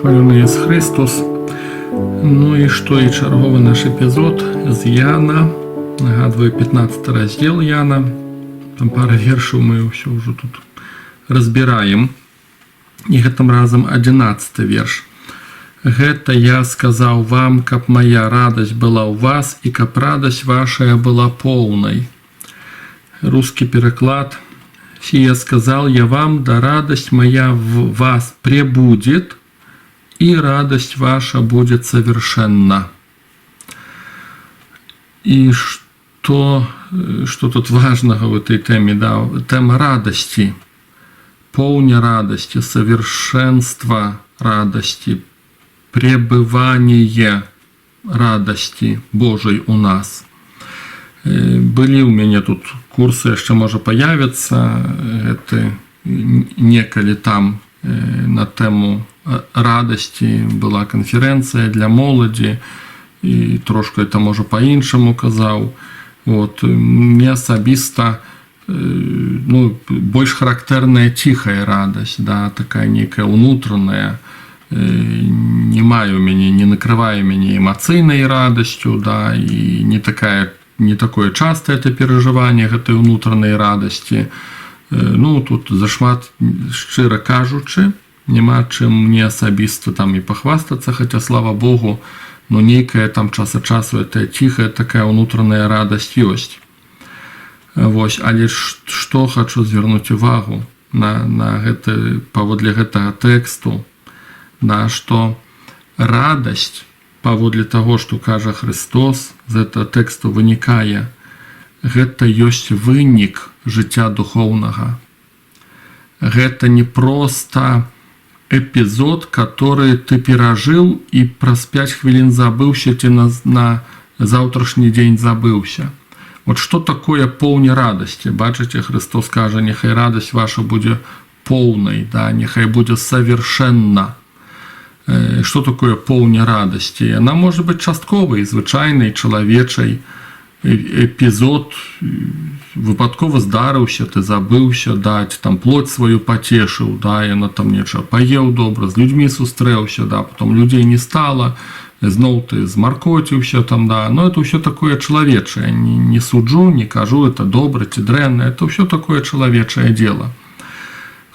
Хвалёны Ісус Христос. Ну і што, і чарговы наш эпізод з Яна. Нагадваю, 15 раздзел Яна. Там пара вершаў мы ўсё ўжо тут разбіраем. І гэтым разам 11 верш. Гэта я сказаў вам, каб моя радасць была ў вас і каб радасць вашая была поўнай. Русский переклад. Я сказал я вам, да радость моя в вас пребудет, и радость ваша будет совершенна. И что тут важного в этой теме? Да, тема радости, полной радости, совершенства радости, пребывание радости Божьей у нас. Былі ў мяне тут курсы, яшчэ можа появяцца, гэта некалі там на тэму радасці была канферэнцыя для моладзі, і трошку это можа па-іншаму казаў. Вот, мне асабіста больш характэрная ціхая радасць, да, такая некая ўнутраная, не маю мяне, не накрывае мяне эмацыйнай радасцю, да, і не такое частое это переживание гэтай унутранай радасці. Тут зашмат, шчыра кажучы, няма чым мне асабіста там і пахвастацца, хаця, слава Богу, нейкая там час ад часу это ціхая такая унутраная радасць ёсць. Вось, але што хачу звярнуць увагу на гэта, паводле гэтага тэксту, на што радасць, паводле таго, што кажа Христос, з гэтага тэксту вынікае, гэта ёсць вынік жыцця духоўнага. Гэта не проста эпізод, который ты перажыў і праз 5 хвілін забыўся, ці на заўтрашні дзень забыўся. Вот што такое поўня радасці? Бачыце, Христос кажа, няхай радасць ваша будзе поўнай, да, няхай будзе совершенна. Что такое поўня радасці? Она может быть частковай, звычайнай, чалавечай. Эпізод выпадкова здарыўся, ты забыўся даць, там плоть сваю пацешыў, да, яна там нечага паеў добра, з людзьмі сустрэўся, да, потом людзей не стала, зноў ты змаркоціўся там, да, но это ўсё такое чалавечае, не суджу, не кажу, это добра ці дрэнна, это ўсё такое чалавечае дело.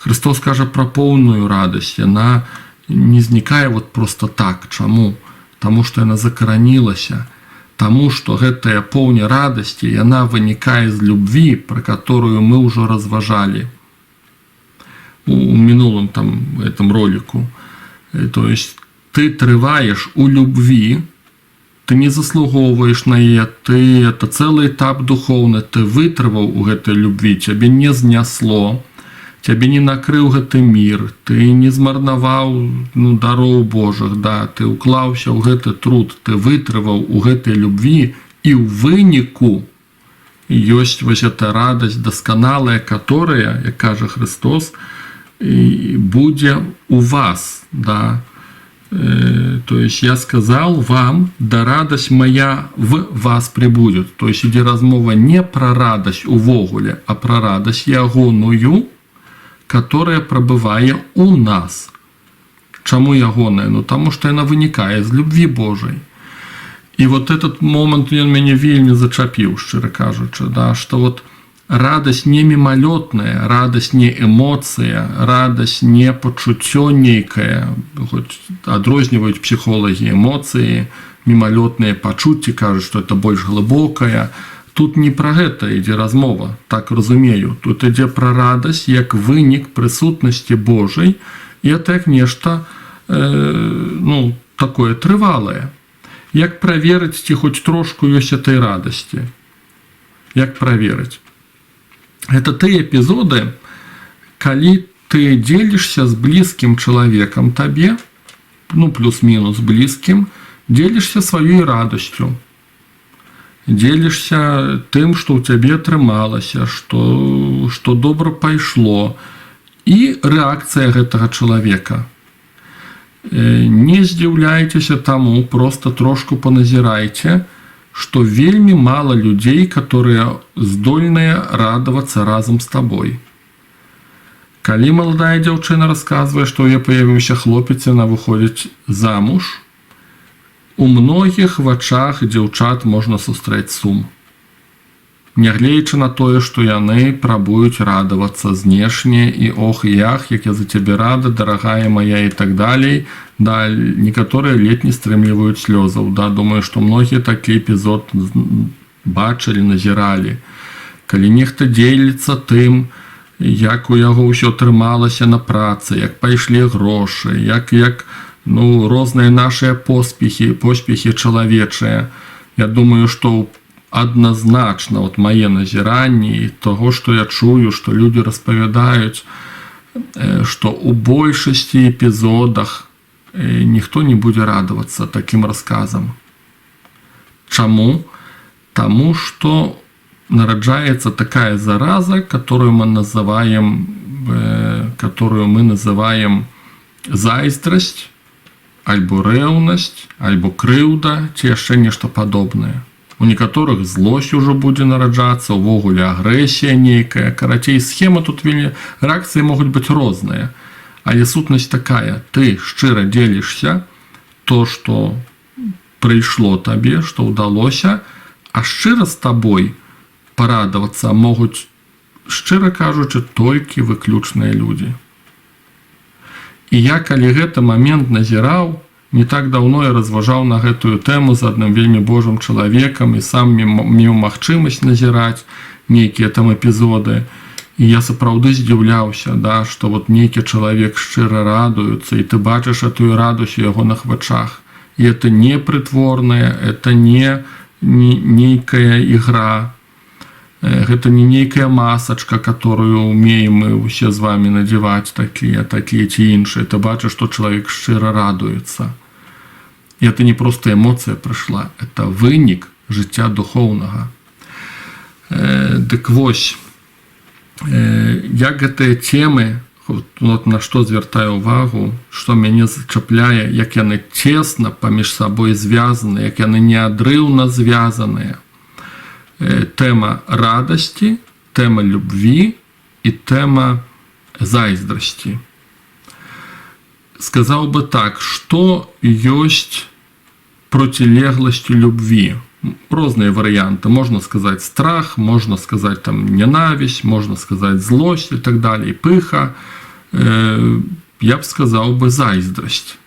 Христос кажа пра поўную радасць, яна не знікае вот просто так. Чаму? Таму што яна закаранілася, таму што гэтая поўня радасці, яна вынікае з любві, пра которую мы ўжо разважалі у мінулым там этом ролику. То есть ты трываеш у любві, ты не заслугоўваеш на яе, это цэлы этап духоўны, ты вытрываў у гэтай любві, цябе не знясло, цябе не накрыў гэты мір, ты не змарнаваў дароў Божых, да, ты ўклаўся ў гэты труд, ты вытрываў у гэтай любві, і ў выніку ёсць вось эта радасць дасканалая, которая, як кажа Христос, будзе у вас, да. То есть я сказал вам, да радость моя в вас прибудет. То есть ідзе размова не про радость увогуле, а про радость ягоную, которая пребывае у нас. Чаму ягоная? Таму што яна вынікае з любві Божай. І вот этот момант ён мяне вельмі зачапіў, шчыра кажучы, да, што вот радасць не мімалётная, радасць не эмоцыя, радасць не пачуццё нейкае, хоць адрозніваюць псіхолагі эмоцыі, мімалётныя пачуцці, кажуць, што это больш глыбокая. Тут не пра гэта ідзе размова, так разумею. Тут ідзе пра радасць як вынік прысутнасці Божай, і это як нешта такое трывалае. Як праверыць, ці хоць трошку ёсць этой радасці? Як праверыць? Это тыя эпізоды, калі ты дзелішся з блізкім чалавекам табе, плюс-мінус блізкім, дзелішся сваёй радасцю. Дзелішся тым, што ў цябе атрымалася, што добра пайшло, і рэакцыя гэтага чалавека. Не здзіўляйцеся таму, проста трошку паназірайце, што вельмі мала людзей, которые здольныя радавацца разам з табой. Калі маладая дзяўчына расказвае, што ў яе паявіўся хлопец, яна выходзіць замуж, у многіх вачах дзяўчат можна сустрэць сум. Нягледзячы на тое, што яны прабуюць радавацца знешне і ох і ях, як я за цябе рада, дарагая моя і так далей, да, некаторыя ледзь не стрымліваюць слёзаў, да, думаю, што многія такі эпізод бачылі, назіралі. Калі нехта дзеліцца тым, як у яго ўсё атрымалася на працы, як пайшлі грошы, як розныя нашыя поспехі чалавечыя. Я думаю, што адназначна мае назіранні таго, што я чую, што людзі распавядаюць, што ў большасці эпізодах ніхто не будзе радавацца такім расказам. Чаму? Таму што нараджаецца такая зараза, которую мы называем зайздрасць, альбо рэўнасць, альбо крыўда, ці яшчэ нешта падобнае. У некаторых злосць ужо будзе нараджацца, увогуле агрэсія нейкая. Карацей, схема тут рэакцыі могуць быць розныя. Але сутнасць такая, ты шчыра дзелішся то, што прыйшло табе, што ўдалося, а шчыра з табой парадавацца могуць, шчыра кажучы, толькі выключныя людзі. І я, калі гэты момент назіраў, не так даўно я разважаў на гэтую тэму з адным вельмі божым чалавекам і сам меў магчымасць назіраць нейкія там эпізоды. І я сапраўды здзіўляўся, да, што нейкі чалавек шчыра радуецца, і ты бачыш этую радасць у ягоных вачах. І это не прытворнае, это не нейкая ігра, гэта не нейкая масачка, которую умеем мы усе з вами надеваць, такія ці іншыя. Ты бачыш, што чалавек шчыра радуецца. І это не проста эмоцыя прыйшла, это вынік жыцця духоўнага. Дык вось, як гэтыя темы, на што звяртаю увагу, што мяне зачапляе, як яны цесна паміж сабой звязаны, як яны неадрыўна звязаныя. Тэма радасці, тэма любві і тэма зайздрасці. Сказаў бы так, што ёсць процілегласцю любві. Розныя варыянты. Можна сказаць страх, можна сказаць ненавісць, можна сказаць злосць і так далей. Пыха, я б сказаў бы зайздрасць.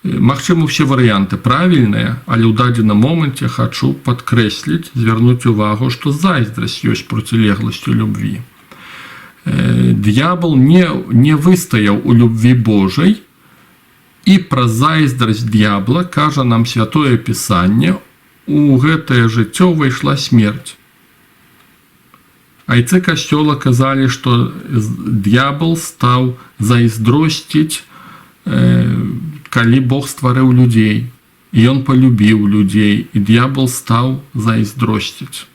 Магчыма, усе варыянты правільныя, але ў дадзеным моманце хачу падкрэсліць, звярнуць увагу, што зайздрасць ёсць процілегласцю любві. Д'ябал не выстаяў у любві Божай, і пра зайздрасць д'ябла кажа нам святое пісанне: у гэтае жыццё ўвайшла смерць. Айцы касцёла казалі, што д'ябал стаў зайздросціць, калі Бог стварыў людзей, і ён полюбіў людзей, і д'ябал стаў зайздросціць.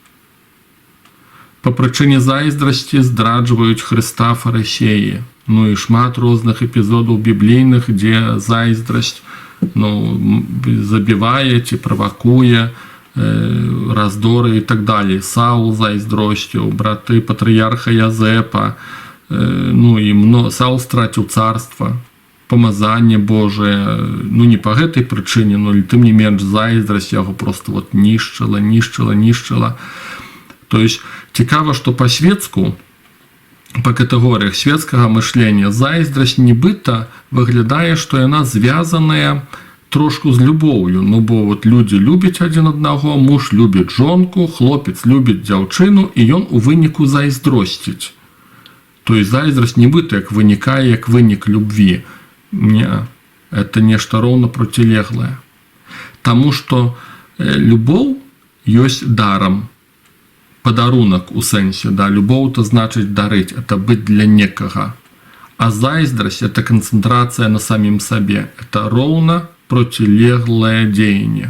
Па прычыне зайздрасці здраджваюць Хрыста фарысеі. І шмат розных эпізодаў біблійных, дзе зайздрасць забівае ці правакуе раздоры і так далей. Саул зайздросціў, браты патрыярха Язэпа, Саул страціў царства, памазанне Божае, не па гэтай прычыне, але тым не менш зайздрасць яго проста нішчыла. То есть цікава, што па-светску, па катэгорыях светскага мышлення зайздрасць нібыта выглядае, што яна звязаная трошку з любоўю. Бо людзі любяць адзін аднаго, муж любіць жонку, хлопец любіць дзяўчыну, і ён у выніку зайздросціць. То есть зайздрасць нібыта як вынікае як вынік любві. Не, это нешта роўна процілеглае. Таму што любоў ёсць дарам. Падарунак у сэнсе, любоў то значыць дарыць, это быць для некага. А зайздрасць это канцэнтрацыя на самім сабе, это роўна процілеглае дзеянне.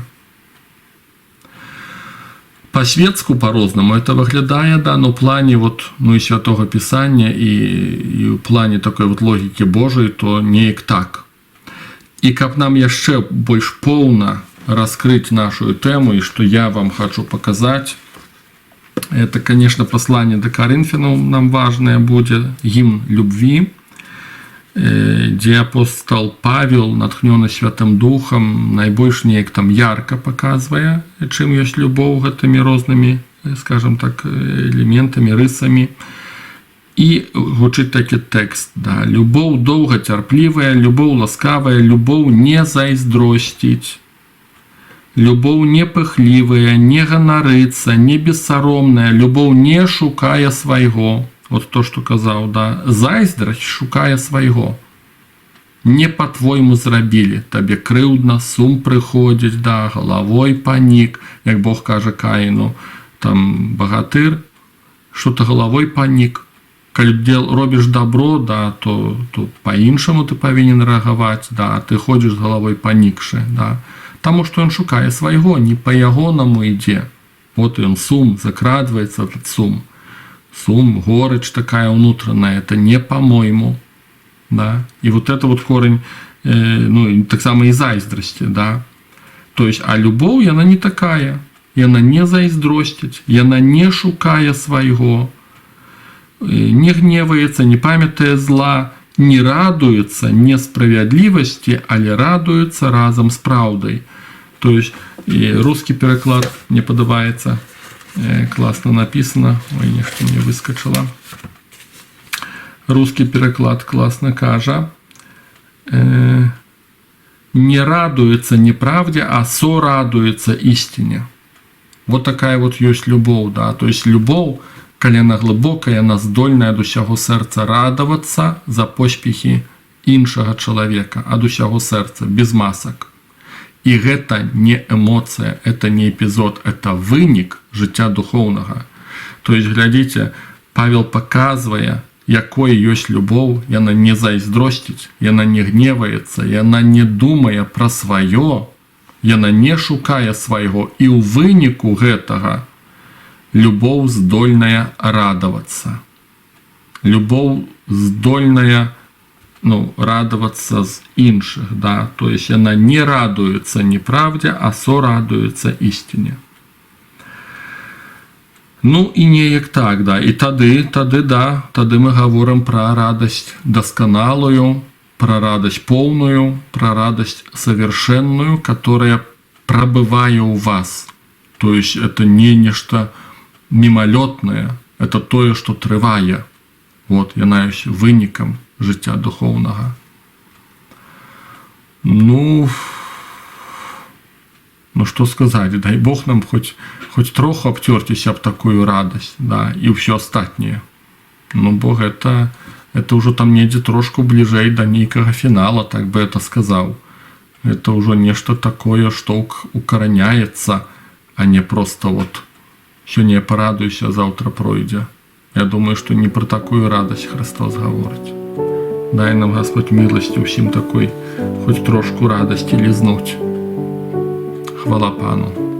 Па-светску па-рознаму это выглядае, у плане і святога пісання і ў плане такой логікі Божай, то неяк так. І каб нам яшчэ больш поўна раскрыць нашу тэму, і што я вам хачу паказаць, Это, конечно, послание до Коринфянам нам важное будет, гимн любви, где апостол Павел, натхнёны Святым Духом, найбольш неяк там ярко показывая, чым ёсць любоў гэтымі рознымі, скажем так, элементамі, рысамі. І гучыць такі тэкст, да, любоў доўгацярплівая, любоў ласкавая, любоў не зайздросціць, любоў не пыхлівая, не ганарыцца, не бессаромная, любоў не шукае свайго. Вот то, что казаў, да, зайздрасць шукае свайго. Не по-твойму зрабілі, табе крыўдна, сум прыходзіць, да, галавой панік, як Бог кажа Каіну, там багатыр, што ты галавой панік. Калі робіш добро, да, то по-іншаму ты павінен рэагаваць, да, ты ходзіш з галавой панікшы, да. Таму што ён шукае свайго, не па-ягонаму ідзе. Вот ён сум, закрадваецца этот сум. Сум, горечь такая внутренняя, это не по-моему, да, и вот это вот корень, ну, так само и зайздрости, да, то есть, а любовь, она не такая, и она не зайздростить, и она не шукая своего, не гневается, не памятая зла, не радуется несправедливости, але радуется разом с правдой. То есть, и русский переклад мне подобается. Классно написано. Ой, нечто мне выскочило. Русский переклад классно кажа. Не радуется неправде, а сорадуется истине. Вот такая вот есть любовь, да. То есть любовь, калі яна глыбокая, яна здольная ад усяго сэрца радавацца за поспехі іншага чалавека, ад усяго сэрца, без масак. И это не эмоция, это не эпизод, это вынік жыцця духовнага. То есть, глядите, Павел показывая, якой ёсць любоў, яна не зайздросціць, яна не гневаецца, яна не думае пра сваё, яна не шукае свайго, і ў выніку гэтага любоў здольная радавацца. Любоў здольная, ну, радоваться з іншых, да, то есть она не радуется неправде, а сорадуется истине. Ну и неяк так, да, и тады мы говорим про радость досконалую, про радость полную, про радость совершенную, которая пробывая у вас. То есть это не нечто мимолетное, это то, что трывае. Вот, яна ёсць вынікам жыцця духовнага. Ну что сказать, дай Бог нам хоть троху обтерціся об такую радость, да, и все остатнее. Ну, Бог, это уже там недзе трошку ближэй до нейкага финала, так бы это сказал. Это уже нечто такое, что укореняется, а не просто вот сёння я порадуюсь, а завтра пройдзе. Я думаю, что не про такую радость Христос говорить. Дай нам, Господь, милости усім такой, хоть трошку радости лизнуть. Хвала Пану.